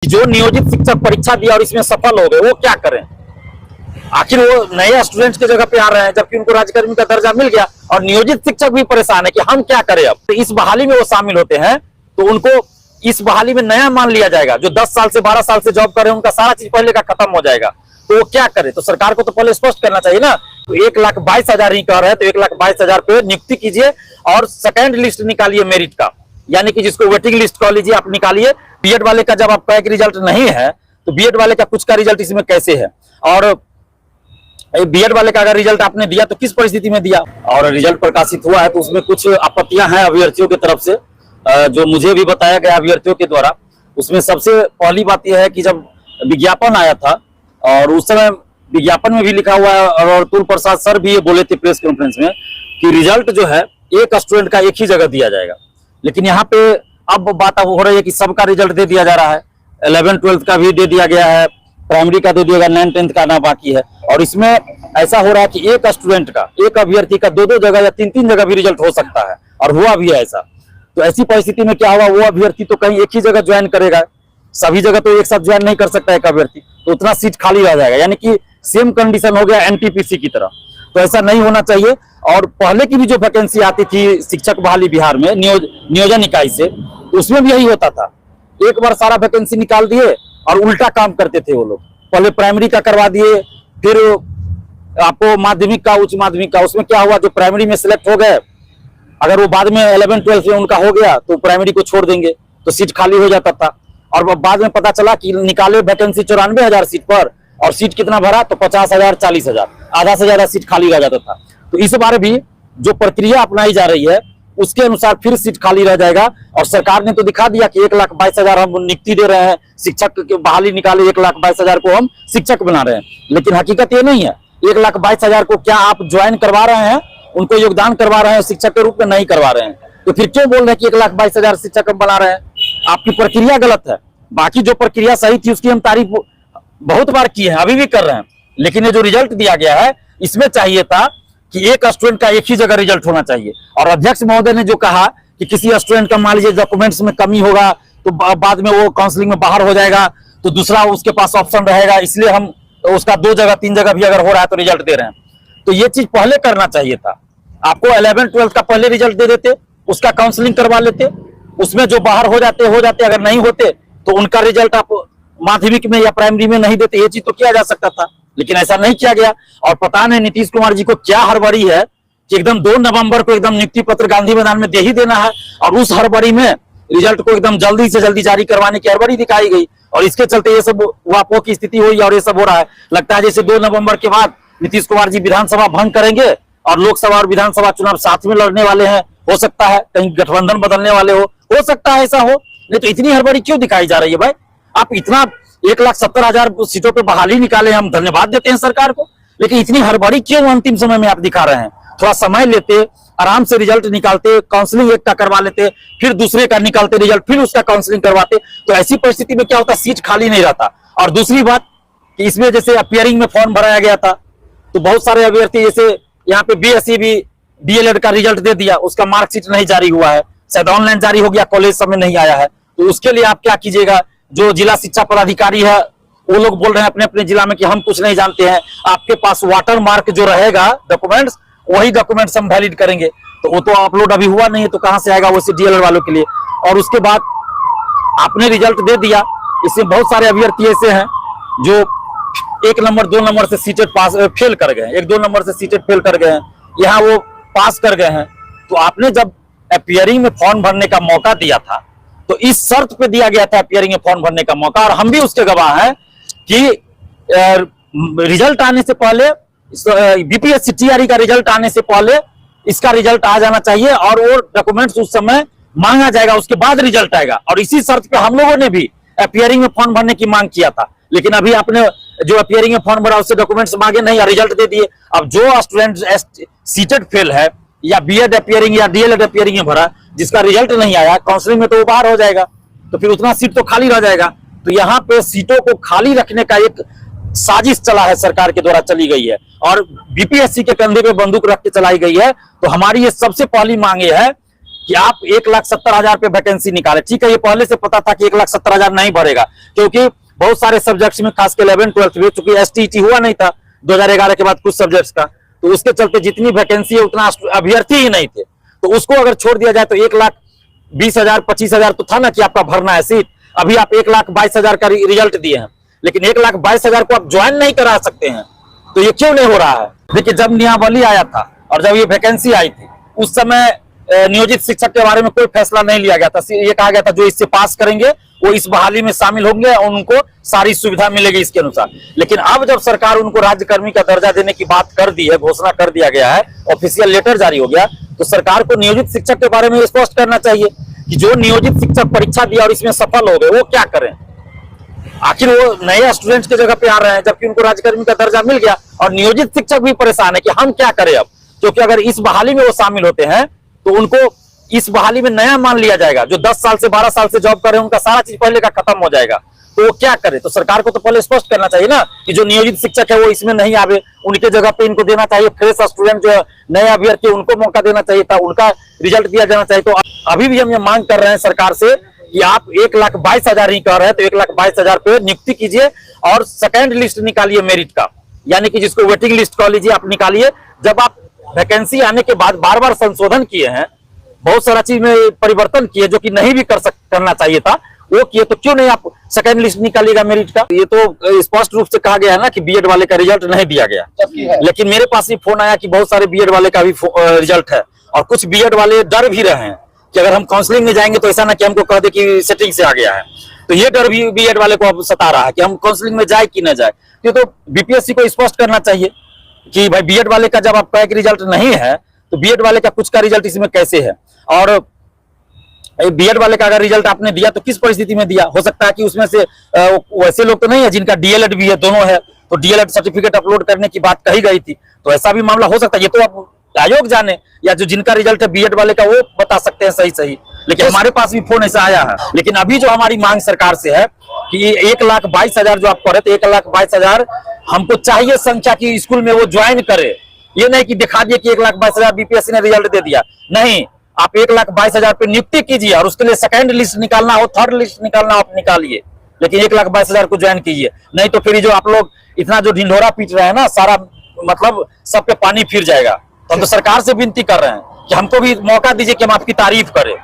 जो नियोजित शिक्षक परीक्षा दिया और इसमें सफल हो गए वो क्या करें? आखिर वो नए स्टूडेंट्स की जगह पे आ रहे हैं, जबकि उनको राज्यकर्मी का दर्जा मिल गया और नियोजित शिक्षक भी परेशान है कि हम क्या करें। अब तो इस बहाली में वो शामिल होते हैं तो उनको इस बहाली में नया मान लिया जाएगा। जो 10 साल से 12 साल से जॉब कर रहे हैं उनका सारा चीज पहले का खत्म हो जाएगा। तो वो क्या करे? तो सरकार को तो पहले स्पष्ट करना चाहिए ना। तो 1,22,000 ही कह रहे हैं तो 1,22,000 पे नियुक्ति कीजिए और सेकेंड लिस्ट निकालिए मेरिट का, यानी कि जिसको वेटिंग लिस्ट कह लीजिए, आप निकालिए। बीएड वाले का जब आपका एक रिजल्ट नहीं है तो बीएड वाले का कुछ का रिजल्ट इसमें कैसे है, और बीएड वाले का अगर रिजल्ट आपने दिया तो किस परिस्थिति में दिया, और रिजल्ट प्रकाशित हुआ है तो उसमें कुछ आपत्तियां हैं अभ्यर्थियों की तरफ से, जो मुझे भी बताया गया अभ्यर्थियों के द्वारा। उसमें सबसे पहली बात यह है कि जब विज्ञापन आया था और उस समय विज्ञापन में भी लिखा हुआ है और अतुल प्रसाद सर भी ये बोले थे प्रेस कॉन्फ्रेंस में कि रिजल्ट जो है एक स्टूडेंट का एक ही जगह दिया जाएगा। लेकिन यहाँ पे अब बात हो रही है कि सबका रिजल्ट दे दिया जा रहा है, 11th-12th का भी दे दिया गया है, प्राइमरी का दे दिया गया, 9th-10th का ना बाकी है। और इसमें ऐसा हो रहा है कि एक स्टूडेंट का, एक अभ्यर्थी का 2-2 जगह या 3-3 जगह भी रिजल्ट हो सकता है, और हुआ भी है ऐसा। तो ऐसी परिस्थिति में क्या हुआ, वो अभ्यर्थी तो कहीं एक ही जगह ज्वाइन करेगा, सभी जगह तो एक साथ ज्वाइन नहीं कर सकता एक अभ्यर्थी, तो उतना सीट खाली रह जाएगा, यानी कि सेम कंडीशन हो गया एनटीपीसी की तरह। तो ऐसा नहीं होना चाहिए। और पहले की भी जो वैकेंसी आती थी शिक्षक बहाली बिहार में नियोजन इकाई से, तो उसमें भी यही होता था, एक बार सारा वैकेंसी निकाल दिए और उल्टा काम करते थे वो लोग। पहले प्राइमरी का करवा दिए, फिर आपको माध्यमिक का, उच्च माध्यमिक का। उसमें क्या हुआ, जो प्राइमरी में सिलेक्ट हो गए, अगर वो बाद में 11th-12th में उनका हो गया तो प्राइमरी को छोड़ देंगे तो सीट खाली हो जाता था। और बाद में पता चला कि निकाले वैकेंसी 94,000 सीट पर और सीट कितना भरा तो 50,000, 40,000, आधा से ज्यादा सीट खाली रह जाता था। तो इस बार भी जो प्रक्रिया अपनाई जा रही है उसके अनुसार फिर सीट खाली रह जाएगा। और सरकार ने तो दिखा दिया कि 1,22,000 हम नियुक्ति दे रहे हैं, शिक्षक की बहाली निकाले 1,22,000 को हम शिक्षक बना रहे हैं, लेकिन हकीकत ये नहीं है। 1,22,000 को क्या आप ज्वाइन करवा रहे हैं, उनको योगदान करवा रहे हैं शिक्षक के रूप में? नहीं करवा रहे हैं। तो फिर क्यों बोल रहे हैं कि 1,22,000 शिक्षक हम बना रहे हैं? आपकी प्रक्रिया गलत है। बाकी जो प्रक्रिया सही थी उसकी हम तारीफ बहुत बार की है, अभी भी कर रहे हैं। लेकिन ये जो रिजल्ट दिया गया है इसमें चाहिए था कि एक स्टूडेंट का एक ही जगह रिजल्ट होना चाहिए। और अध्यक्ष महोदय ने जो कहा कि किसी स्टूडेंट का मान लीजिए डॉक्यूमेंट्स में कमी होगा तो बाद में वो काउंसलिंग में बाहर हो जाएगा तो दूसरा उसके पास ऑप्शन रहेगा, इसलिए हम उसका 2 जगह 3 जगह भी अगर हो रहा है तो रिजल्ट दे रहे हैं। तो ये चीज पहले करना चाहिए था। आपको 11th-12th का पहले रिजल्ट दे देते, उसका काउंसलिंग करवा लेते, उसमें जो बाहर हो जाते, अगर नहीं होते तो उनका रिजल्ट आप माध्यमिक में या प्राइमरी में नहीं देते। ये चीज तो किया जा सकता था, लेकिन ऐसा नहीं किया गया। और पता नहीं नीतीश कुमार जी को क्या हड़बड़ी है कि एकदम 2 नवंबर को एकदम नियुक्ति पत्र गांधी मैदान में दे ही देना है, और उस हड़बड़ी में रिजल्ट को एकदम जल्दी से जल्दी जारी करवाने की हड़बड़ी दिखाई गई, और इसके चलते ये सब वापो की स्थिति हुई और ये सब हो रहा है। लगता है जैसे 2 नवंबर के बाद नीतीश कुमार जी विधानसभा भंग करेंगे और लोकसभा और विधानसभा चुनाव साथ में लड़ने वाले हैं। हो सकता है कहीं गठबंधन बदलने वाले हो सकता है ऐसा हो। नहीं तो इतनी हड़बड़ी क्यों दिखाई जा रही है भाई? आप इतना 1,70,000 सीटों पे बहाली निकाले, हम धन्यवाद देते हैं सरकार को, लेकिन इतनी हड़बड़ी क्यों अंतिम समय में आप दिखा रहे हैं? थोड़ा समय लेते, आराम से रिजल्ट निकालते, काउंसलिंग एक का करवा लेते, फिर दूसरे का निकालते रिजल्ट, फिर उसका काउंसलिंग करवाते, तो ऐसी परिस्थिति में क्या होता, सीट खाली नहीं रहता। और दूसरी बात कि इसमें जैसे अपियरिंग में फॉर्म भराया गया था तो बहुत सारे अभ्यर्थी, जैसे यहाँ पे बीएससी भी डीएलएड का रिजल्ट दे दिया, उसका मार्कशीट नहीं जारी हुआ है, शायद ऑनलाइन जारी हो गया, कॉलेज सब में नहीं आया है। तो उसके लिए आप क्या कीजिएगा? जो जिला शिक्षा पदाधिकारी है वो लोग बोल रहे हैं अपने अपने जिला में कि हम कुछ नहीं जानते हैं, आपके पास वाटर मार्क जो रहेगा डॉक्यूमेंट्स, वही डॉक्यूमेंट्स हम वैलिड करेंगे। तो वो तो अपलोड अभी हुआ नहीं है, तो कहां से आएगा वो डीएलएड वालों के लिए? और उसके बाद आपने रिजल्ट दे दिया, इससे बहुत सारे अभ्यर्थी ऐसे हैं जो 1 नंबर 2 नंबर से सीटेड पास फेल कर गए हैं, 1-2 नंबर से सीटेड फेल कर गए हैं, यहाँ वो पास कर गए हैं। तो आपने जब अपियरिंग में फॉर्म भरने का मौका दिया था तो इस शर्त पे दिया गया था अपियरिंग में फॉर्म भरने का मौका, और हम भी उसके गवाह हैं कि रिजल्ट आने से पहले, बीपीएससी टीआरई का रिजल्ट आने से पहले इसका रिजल्ट आ जाना चाहिए और वो डॉक्यूमेंट्स उस समय मांगा जाएगा, उसके बाद रिजल्ट आएगा। और इसी शर्त पे हम लोगों ने भी अपियरिंग में फॉर्म भरने की मांग किया था, लेकिन अभी आपने जो अपियरिंग में फॉर्म भरा उससे डॉक्यूमेंट्स मांगे नहीं, रिजल्ट दे दिए। अब जो स्टूडेंट सीटेड फेल है या बीएड अपियरिंग या डीएलएड अपियरिंग में भरा, जिसका रिजल्ट नहीं आया काउंसलिंग में, तो वो बाहर हो जाएगा, तो फिर उतना सीट तो खाली रह जाएगा। तो यहाँ पे सीटों को खाली रखने का एक साजिश चला है, सरकार के द्वारा चली गई है, और बीपीएससी के कंधे पे बंदूक रख के चलाई गई है। तो हमारी ये सबसे पहली मांग है कि आप 1,70,000 पे वैकेंसी निकाले। ठीक है, ये पहले से पता था कि 1,70,000 नहीं भरेगा, क्योंकि बहुत सारे सब्जेक्ट्स में खासकर 11-12 में, चूंकि STET हुआ नहीं था 2011 के बाद कुछ सब्जेक्ट्स का, तो उसके चलते जितनी वैकेंसी है उतना अभ्यर्थी ही नहीं थे। तो उसको अगर छोड़ दिया जाए तो 1,20,000 25,000 तो था ना कि आपका भरना है सीट। अभी आप 1,22,000 का रिजल्ट दिए हैं, लेकिन 1,22,000 को आप ज्वाइन नहीं करा सकते हैं। तो ये क्यों नहीं हो रहा है? देखिए, जब नियमावली आया था और जब ये वैकेंसी आई थी, उस समय नियोजित शिक्षक के बारे में कोई फैसला नहीं लिया गया था। ये कहा गया था जो इससे पास करेंगे वो इस बहाली में शामिल होंगे और उनको सारी सुविधा मिलेगी इसके अनुसार। लेकिन अब जब सरकार उनको राज्यकर्मी का दर्जा देने की बात कर दी है, घोषणा कर दिया गया है, ऑफिशियल लेटर जारी हो गया, तो सरकार को नियोजित शिक्षक के बारे में स्पष्ट करना चाहिए कि जो नियोजित शिक्षक परीक्षा दिया और इसमें सफल हो गए वो क्या करें। आखिर वो नए स्टूडेंट्स की जगह पे आ रहे हैं, जबकि उनको राज्यकर्मी का दर्जा मिल गया और नियोजित शिक्षक भी परेशान है कि हम क्या करें अब, क्योंकि अगर इस बहाली में वो शामिल होते हैं तो उनको इस बहाली में नया मान लिया जाएगा। जो 10 साल से 12 साल से जॉब कर रहे हैं उनका सारा चीज पहले का खत्म हो जाएगा, तो वो क्या करे। तो सरकार को तो पहले स्पष्ट करना चाहिए ना कि जो नियोजित शिक्षक है वो इसमें नहीं आवे, उनके जगह पे इनको देना चाहिए। फ्रेश स्टूडेंट जो नए अभ्यर्थी उनको मौका देना चाहिए था, उनका रिजल्ट दिया जाना चाहिए। तो अभी भी हम ये मांग कर रहे हैं सरकार से कि आप 1,22,000 ही कह रहे हैं तो 1,22,000 पे नियुक्ति कीजिए और सेकेंड लिस्ट निकालिए मेरिट का, यानी कि जिसको वेटिंग लिस्ट कह लीजिए, आप निकालिए। जब आप वैकेंसी आने के बाद बार बार संशोधन किए हैं, बहुत सारा चीज में परिवर्तन किए जो कि नहीं भी करना चाहिए था, वो किए, तो क्यों नहीं आप सेकेंड लिस्ट निकालिएगा मेरिट का। ये तो स्पष्ट रूप से कहा गया है ना कि बीएड वाले का रिजल्ट नहीं दिया गया, लेकिन मेरे पास भी फोन आया कि बहुत सारे बीएड वाले का भी रिजल्ट है और कुछ बीएड वाले डर भी रहे हैं कि अगर हम काउंसलिंग में जाएंगे तो ऐसा ना कि हमको कह दे कि सेटिंग से आ गया है। तो ये डर भी बीएड वाले को अब सता रहा है कि हम काउंसलिंग में जाए कि ना जाए। ये तो बीपीएससी को स्पष्ट करना चाहिए कि भाई बीएड वाले का जब आपका एक रिजल्ट नहीं है तो बीएड वाले का कुछ का रिजल्ट इसमें कैसे है, और बीएड वाले का अगर रिजल्ट आपने दिया तो किस परिस्थिति में दिया। हो सकता है कि उसमें से वैसे लोग तो नहीं है जिनका डीएलएड भी है, दोनों है, तो डीएलएड सर्टिफिकेट अपलोड करने की बात कही गई थी, तो ऐसा भी मामला हो सकता है। ये तो आप आयोग जाने, या जो जिनका रिजल्ट है बीएड वाले का वो बता सकते हैं सही। लेकिन हमारे पास भी फोन ऐसा आया है। लेकिन अभी जो हमारी मांग सरकार से है कि 1,22,000 जो आप कह रहे थे, 1,22,000 हमको चाहिए संख्या की स्कूल में वो ज्वाइन करे। ये नहीं कि दिखा दिए कि 1,22,000 बीपीएससी ने रिजल्ट दे दिया, नहीं, आप 1,22,000 पे नियुक्ति कीजिए और उसके लिए सेकंड लिस्ट निकालना हो, थर्ड लिस्ट निकालना हो, आप निकालिए, लेकिन 1,22,000 को ज्वाइन कीजिए। नहीं तो फिर जो आप लोग इतना जो ढिंढोरा पीट रहे हैं ना, सारा मतलब सब पे पानी फिर जाएगा। तो हम तो सरकार से विनती कर रहे हैं कि हमको भी मौका दीजिए कि हम आपकी तारीफ करें।